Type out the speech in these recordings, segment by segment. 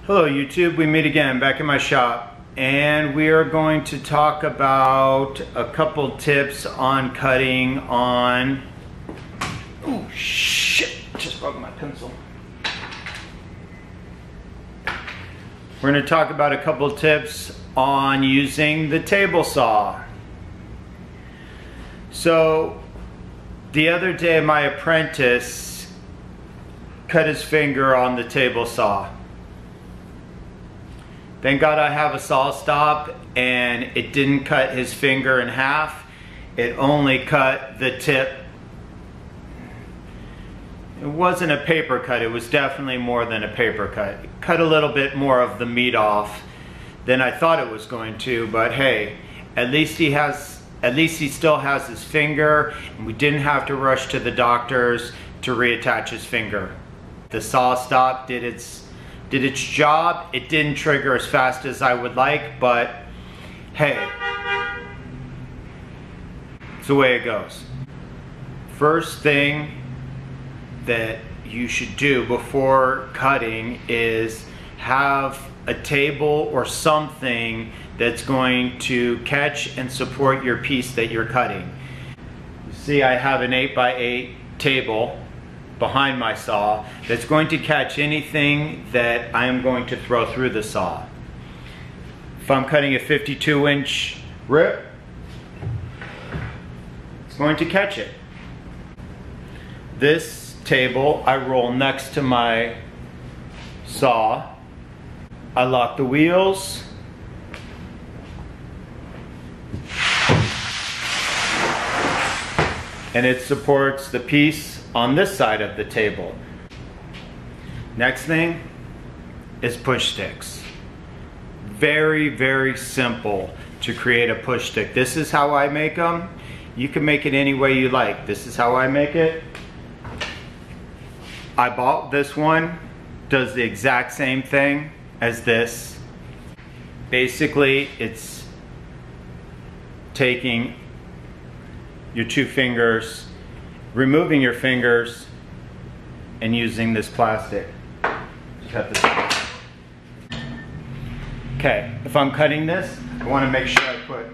Hello YouTube, we meet again back in my shop, and we are going to talk about a couple tips on cutting on... Oh shit, just broke my pencil. We're going to talk about a couple tips on using the table saw. So the other day my apprentice cut his finger on the table saw. Thank God I have a saw stop, and it didn't cut his finger in half. It only cut the tip. It wasn't a paper cut, it was definitely more than a paper cut. It cut a little bit more of the meat off than I thought it was going to, but hey, at least he still has his finger, and we didn't have to rush to the doctors to reattach his finger. The saw stop did its job. It didn't trigger as fast as I would like, but hey, it's the way it goes. First thing that you should do before cutting is have a table or something that's going to catch and support your piece that you're cutting. You see, I have an 8x8 table behind my saw that's going to catch anything that I am going to throw through the saw. If I'm cutting a 52-inch rip, it's going to catch it. This table I roll next to my saw. I lock the wheels. And it supports the piece on this side of the table. Next thing is push sticks. Very, very simple to create a push stick. This is how I make them. You can make it any way you like. This is how I make it. I bought this one. Does the exact same thing as this. Basically, it's taking your two fingers, removing your fingers, and using this plastic to cut this off. Okay, if I'm cutting this, I want to make sure I put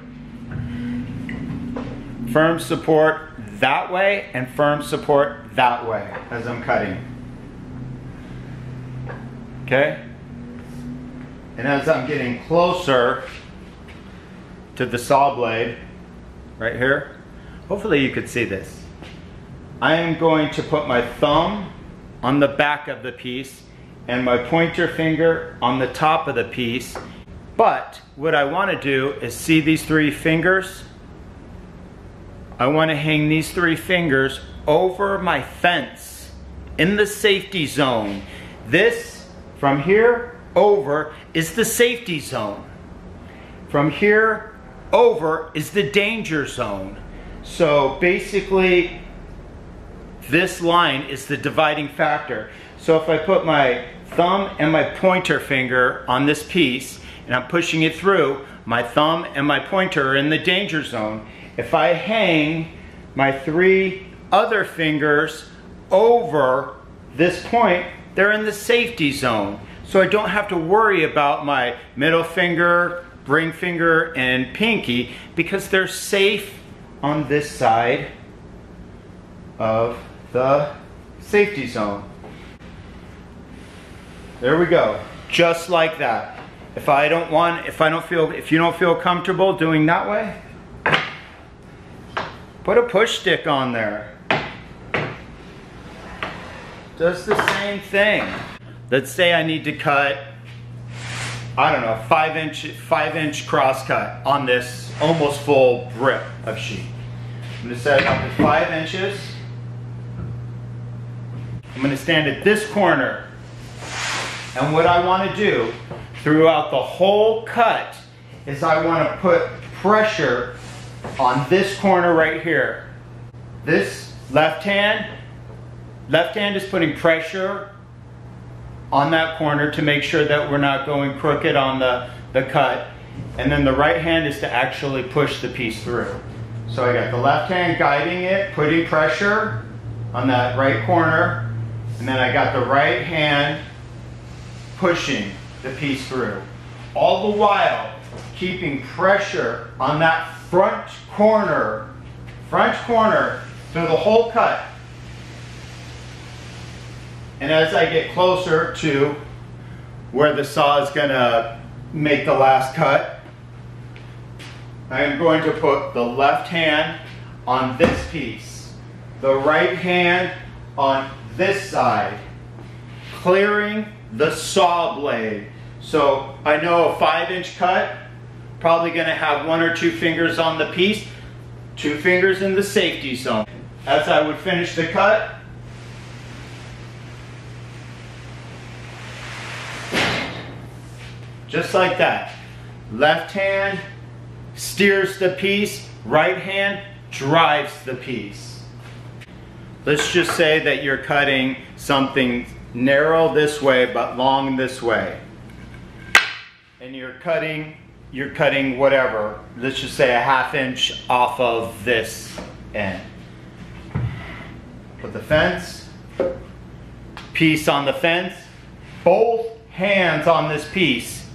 firm support that way and firm support that way as I'm cutting. Okay? And as I'm getting closer to the saw blade, right here, hopefully you could see this. I am going to put my thumb on the back of the piece and my pointer finger on the top of the piece. But what I want to do is see these three fingers. I want to hang these three fingers over my fence in the safety zone. This, from here over, is the safety zone. From here over is the danger zone. So basically, this line is the dividing factor. So if I put my thumb and my pointer finger on this piece and I'm pushing it through, my thumb and my pointer are in the danger zone. If I hang my three other fingers over this point, they're in the safety zone. So I don't have to worry about my middle finger, ring finger, and pinky because they're safe on this side of the safety zone. There we go, just like that. If you don't feel comfortable doing that way, put a push stick on there. Does the same thing. Let's say I need to cut, I don't know, 5-inch cross cut on this almost full rip of sheet. I'm going to set it up to 5 inches. I'm going to stand at this corner, and what I want to do throughout the whole cut is I want to put pressure on this corner right here. This left hand is putting pressure on that corner to make sure that we're not going crooked on the cut, and then the right hand is to actually push the piece through. So I got the left hand guiding it, putting pressure on that right corner, and then I got the right hand pushing the piece through. All the while keeping pressure on that front corner through the whole cut. And as I get closer to where the saw is gonna make the last cut, I am going to put the left hand on this piece, the right hand on this side, clearing the saw blade. So I know a 5-inch cut, probably gonna have 1 or 2 fingers on the piece, 2 fingers in the safety zone. As I would finish the cut, just like that. Left hand steers the piece, right hand drives the piece. Let's just say that you're cutting something narrow this way but long this way. And you're cutting whatever, let's just say a 1/2 inch off of this end. Put the fence, piece on the fence, both hands on this piece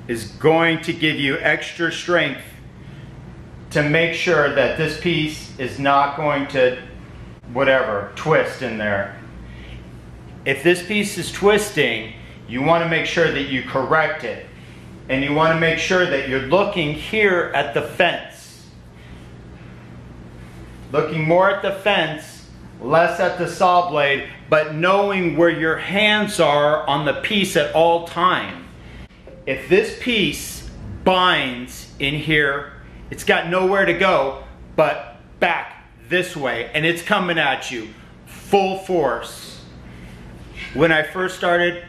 is going to give you extra strength to make sure that this piece is not going to, whatever, twist in there. If this piece is twisting, you want to make sure that you correct it. And you want to make sure that you're looking here at the fence. Looking more at the fence, less at the saw blade, but knowing where your hands are on the piece at all time. If this piece binds in here, it's got nowhere to go but back this way, and it's coming at you full force. When I first started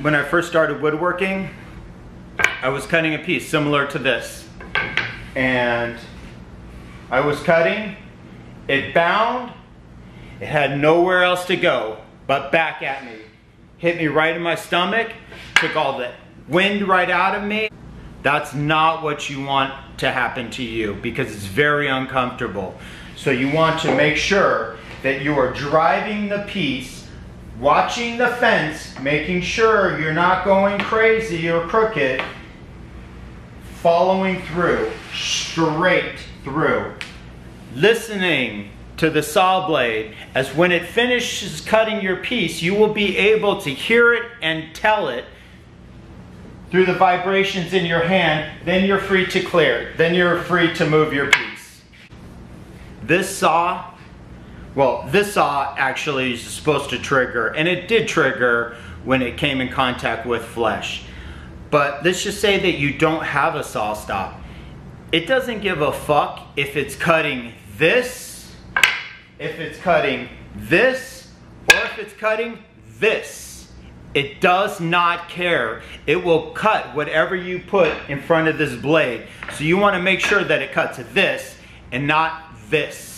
woodworking, I was cutting a piece similar to this, and I was cutting, it bound, it had nowhere else to go but back at me. Hit me right in my stomach, took all the wind right out of me. That's not what you want to happen to you, because it's very uncomfortable. So you want to make sure that you are driving the piece, watching the fence, making sure you're not going crazy or crooked, following through, straight through, listening to the saw blade, as when it finishes cutting your piece, you will be able to hear it and tell it through the vibrations in your hand. Then you're free to clear. Then you're free to move your piece. This saw actually is supposed to trigger, and it did trigger when it came in contact with flesh. But let's just say that you don't have a saw stop. It doesn't give a fuck if it's cutting this, if it's cutting this, or if it's cutting this. It does not care. It will cut whatever you put in front of this blade. So you want to make sure that it cuts this and not this.